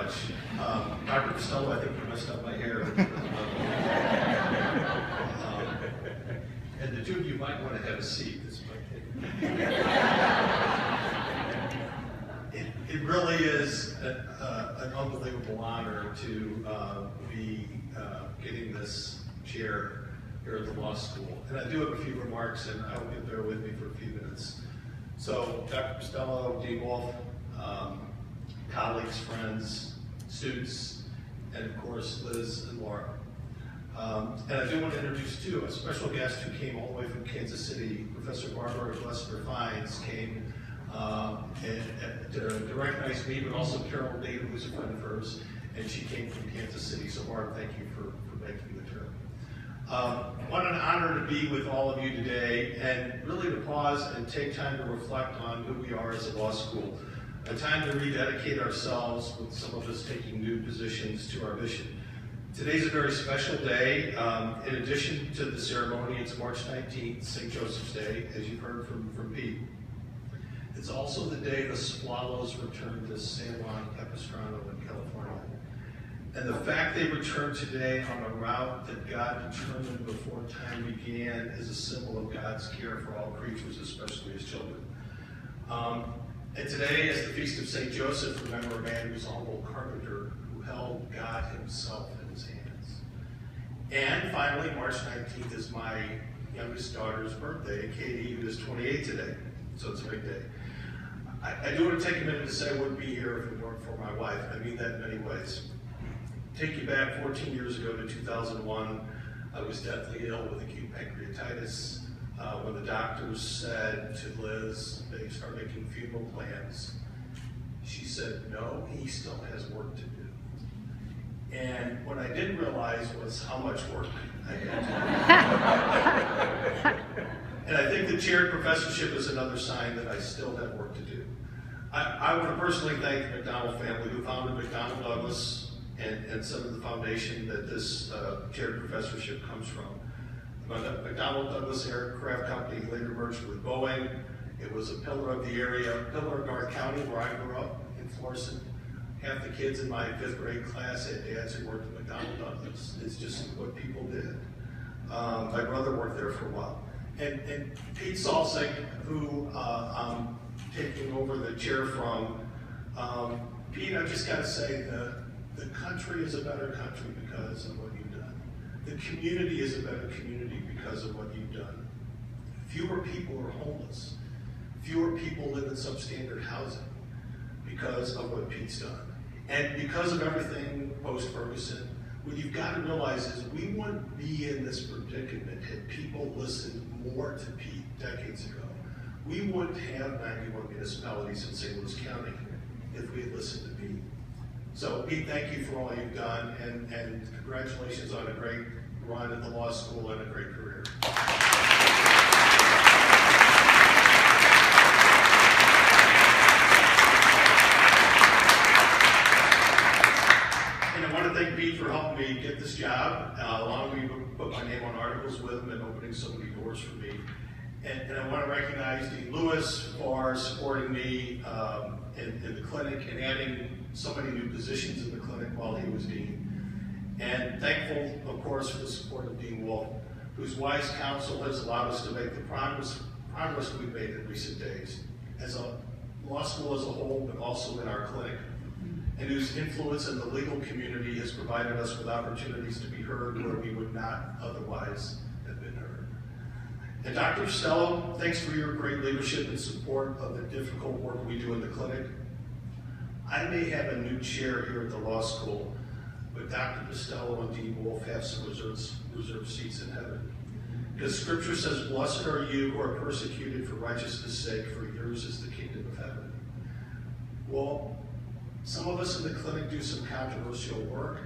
much. Dr. Costello, I think you messed up my hair. And the two of you might want to have a seat. It really is an unbelievable honor to be getting this chair here at the law school. And I do have a few remarks, and I hope you'll bear with me for a few minutes. So, Dr. Costello, Dean Wolf, colleagues, friends, students, and of course, Liz and Laura. And I do want to introduce too a special guest who came all the way from Kansas City. Professor Barbara Glessner-Fines came to recognize me, but also Carol Dave, who's a friend of hers, and she came from Kansas City. So Barb, thank you for making the trip. What an honor to be with all of you today, and really to pause and take time to reflect on who we are as a law school. A time to rededicate ourselves, with some of us taking new positions, to our mission. Today's a very special day. In addition to the ceremony, it's March 19th, St. Joseph's Day, as you've heard from Pete. It's also the day the swallows return to San Juan Capistrano in California. And the fact they return today on a route that God determined before time began is a symbol of God's care for all creatures, especially his children. And today, as the Feast of St. Joseph, remember a man who was a humble carpenter who held God himself in his hands. And finally, March 19th is my youngest daughter's birthday, Katie, who is 28 today. So it's a big day. I do want to take a minute to say I wouldn't be here if it weren't for my wife. I mean that in many ways. Take you back 14 years ago to 2001. I was deathly ill with acute pancreatitis. When the doctors said to Liz, they start making funeral plans, she said, no, he still has work to do. And what I didn't realize was how much work I had to do. And I think the chaired professorship is another sign that I still have work to do. I want to personally thank the McDonald family who founded McDonnell Douglas and some of the foundation that this chaired professorship comes from. McDonnell Douglas Aircraft Company later merged with Boeing. It was a pillar of the area, pillar of North County where I grew up in Florissant. Half the kids in my 5th grade class had dads who worked at McDonnell Douglas. It's just what people did. My brother worked there for a while. And Pete Salsing, who I'm taking over the chair from, Pete, I've just got to say the country is a better country because of what you've done. The community is a better community because of what you've done. Fewer people are homeless. Fewer people live in substandard housing because of what Pete's done. And because of everything post-Ferguson, what you've got to realize is we wouldn't be in this predicament had people listened more to Pete decades ago. We wouldn't have 91 municipalities in St. Louis County if we had listened to Pete. So Pete, thank you for all you've done, and congratulations on a great run at the law school and a great career. And I want to thank Pete for helping me get this job, allowing me to put my name on articles with him and opening so many doors for me. And I want to recognize Dean Lewis for supporting me in the clinic and adding so many new positions in the clinic while he was dean. And thankful, of course, for the support of Dean Wolf, whose wise counsel has allowed us to make the progress we've made in recent days, as a law school as a whole, but also in our clinic, and whose influence in the legal community has provided us with opportunities to be heard where we would not otherwise have been heard. And Dr. Costello, thanks for your great leadership and support of the difficult work we do in the clinic. I may have a new chair here at the law school, but Dr. Costello and Dean Wolf have some reserved seats in heaven. Because Scripture says, blessed are you who are persecuted for righteousness' sake, for yours is the kingdom of heaven. Well, some of us in the clinic do some controversial work,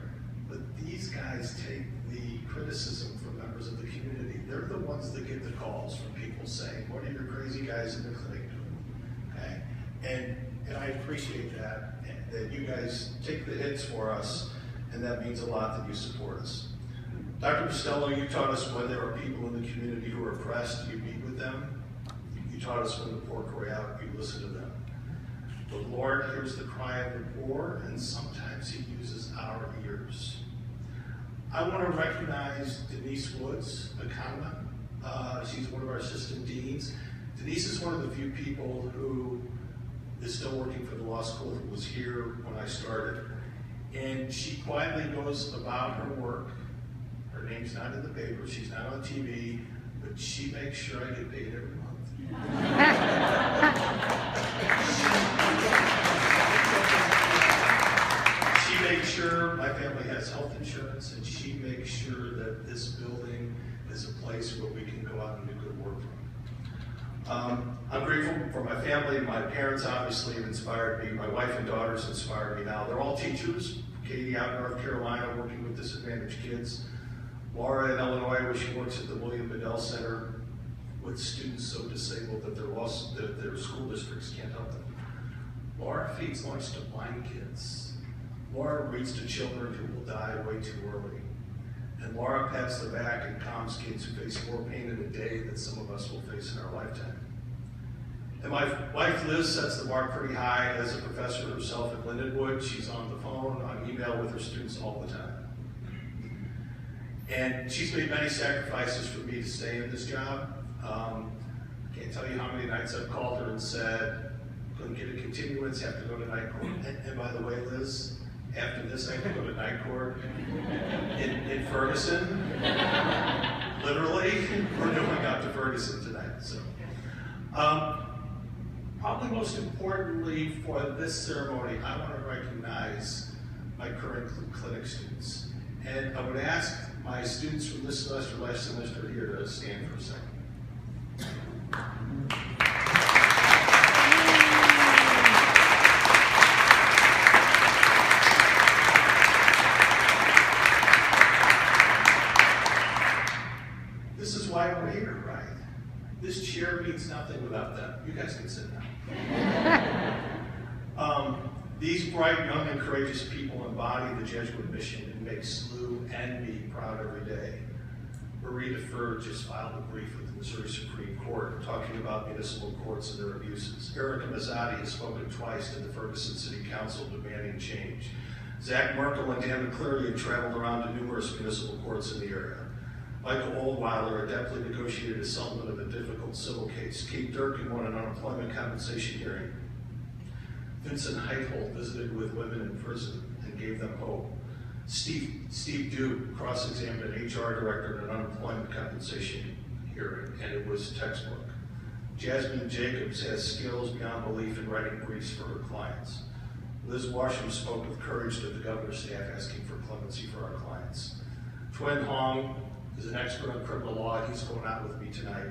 but these guys take the criticism from members of the community. They're the ones that get the calls from people saying, what are your crazy guys in the clinic doing? Okay? And I appreciate that you guys take the hits for us, and that means a lot that you support us. Dr. Costello, you taught us when there are people in the community who are oppressed, you meet with them. You taught us when the poor cry out, you listen to them. The Lord hears the cry of the poor, and sometimes sometimes he uses our ears. I want to recognize Denise Woods, Ammann. She's one of our assistant deans. Denise is one of the few people who is still working for the law school, who was here when I started. And she quietly goes about her work. Her name's not in the paper, she's not on TV, but she makes sure I get paid every month. She makes sure my family has health insurance, and she makes sure that this building is a place where we can go out and do good work from. I'm grateful for my family. My parents obviously have inspired me. My wife and daughters inspire me now. They're all teachers. Katie out in North Carolina working with disadvantaged kids. Laura in Illinois, where she works at the William Bedell Center with students so disabled that their school districts can't help them. Laura feeds lunch to blind kids. Laura reads to children who will die way too early. And Laura pats the back and calms kids who face more pain in a day than some of us will face in our lifetime. And my wife Liz sets the bar pretty high as a professor herself at Lindenwood. She's on the phone, on email with her students all the time. And she's made many sacrifices for me to stay in this job. I can't tell you how many nights I've called her and said, couldn't get a continuance, have to go to night court. And by the way, Liz, after this I have to go to night court in Ferguson. Literally, we're going out to Ferguson tonight. So, probably most importantly for this ceremony, I want to recognize my current clinic students. And I would ask my students from this semester, last semester here to stand for a second. This is why we're here, right? This chair means nothing without them. You guys can sit down. These bright, young, and courageous people embody the Jesuit mission and make SLU and me proud every day. Marie DeFur just filed a brief with the Missouri Supreme Court talking about municipal courts and their abuses. Erica Mazzotti has spoken twice to the Ferguson City Council demanding change. Zach Merkel and Dan McCleary have traveled around to numerous municipal courts in the area. Michael Oldweiler adeptly negotiated a settlement of a difficult civil case. Kate Durkin won an unemployment compensation hearing. Vincent Heitholt visited with women in prison and gave them hope. Steve Duke cross-examined an HR director in an unemployment compensation hearing, and it was textbook. Jasmine Jacobs has skills beyond belief in writing briefs for her clients. Liz Washam spoke with courage to the governor's staff asking for clemency for our clients. Twin Hong is an expert on criminal law. He's going out with me tonight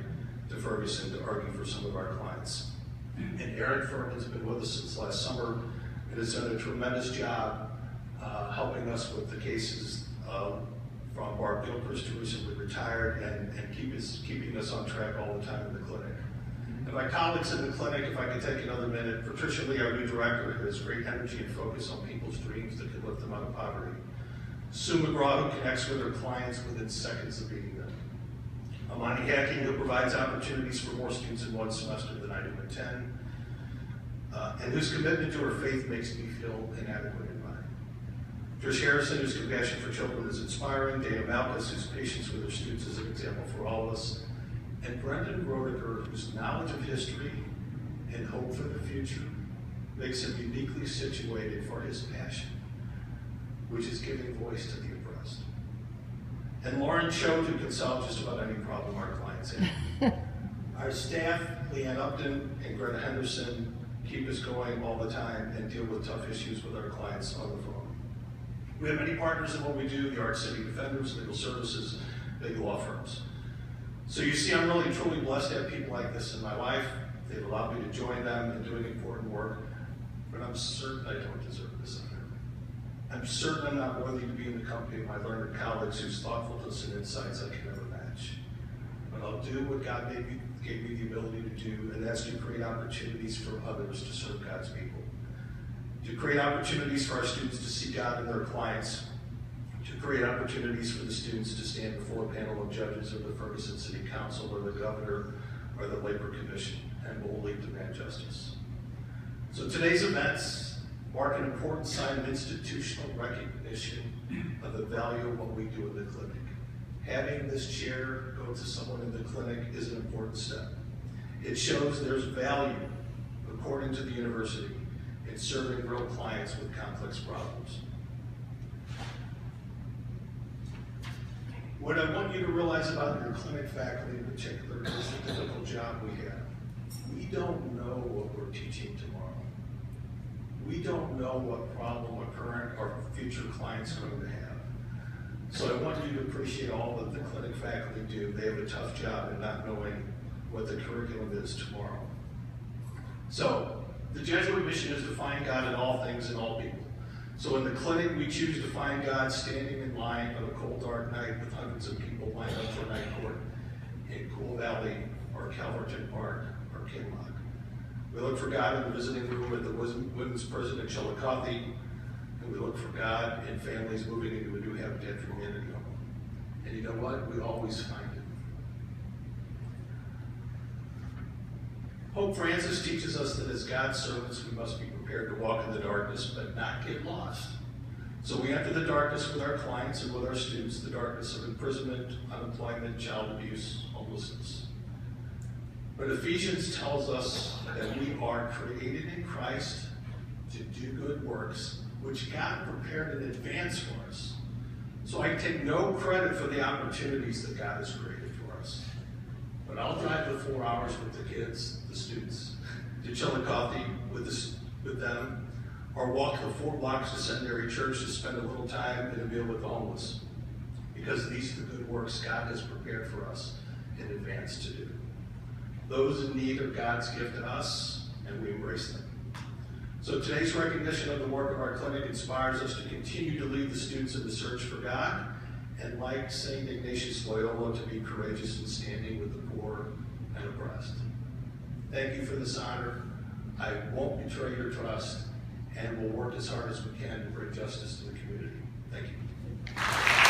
to Ferguson to argue for some of our clients. And Aaron Furman's been with us since last summer and has done a tremendous job helping us with the cases from Barb Gilchrist, who recently retired, and keeping us on track all the time in the clinic. And my colleagues in the clinic, if I could take another minute, Patricia Lee, our new director, who has great energy and focus on people's dreams that can lift them out of poverty. Sue McGraw, who connects with her clients within seconds of meeting them. Ammann Hacking, who provides opportunities for more students in one semester than I do in 10. And whose commitment to her faith makes me feel inadequate in mine. Trish Harrison, whose compassion for children is inspiring. Dana Malkus, whose patience with her students is an example for all of us. And Brendan Roediger, whose knowledge of history and hope for the future makes him uniquely situated for his passion, which is giving voice to the oppressed. And Lauren Choate, who can solve just about any problem our clients have. Our staff, Leanne Upton and Greta Henderson, keep us going all the time and deal with tough issues with our clients on the phone. We have many partners in what we do: the Art City Defenders, legal services, big law firms. So you see, I'm really truly blessed to have people like this in my life. They've allowed me to join them in doing important work, but I'm certain I don't deserve this honor. I'm certain I'm not worthy to be in the company of my learned colleagues whose thoughtfulness and insights I can never match. But I'll do what God gave me the ability to do, and that's to create opportunities for others to serve God's people. To create opportunities for our students to see God in their clients. To create opportunities for the students to stand before a panel of judges of the Ferguson City Council or the governor or the Labor Commission and boldly demand justice. So today's events mark an important sign of institutional recognition of the value of what we do in the clinic. Having this chair go to someone in the clinic is an important step. It shows there's value, according to the university, in serving real clients with complex problems. What I want you to realize about your clinic faculty in particular is the difficult job we have. We don't know what we're teaching tomorrow. We don't know what problem a current or future client's going to have. So I want you to appreciate all that the clinic faculty do. They have a tough job in not knowing what the curriculum is tomorrow. So the Jesuit mission is to find God in all things and all people. So in the clinic, we choose to find God standing in line on a cold, dark night with hundreds of people lined up for night court in Cool Valley or Calverton Park or Kinloch. We look for God in the visiting room at the women's prison in Chillicothe, and we look for God in families moving into a new Habitat for Humanity home. And you know what? We always find it. Pope Francis teaches us that as God's servants, we must be prepared to walk in the darkness, but not get lost. So we enter the darkness with our clients and with our students, the darkness of imprisonment, unemployment, child abuse, homelessness. But Ephesians tells us that we are created in Christ to do good works, which God prepared in advance for us. So I take no credit for the opportunities that God has created for us. But I'll drive the 4 hours with the kids, the students, to Chillicothe with them, or walk the 4 blocks to Seminary Church to spend a little time in a meal with the homeless. Because these are the good works God has prepared for us in advance to do. Those in need are God's gift to us, and we embrace them. So today's recognition of the work of our clinic inspires us to continue to lead the students in the search for God, and like St. Ignatius Loyola, to be courageous in standing with the poor and oppressed. Thank you for this honor. I won't betray your trust, and will work as hard as we can to bring justice to the community. Thank you.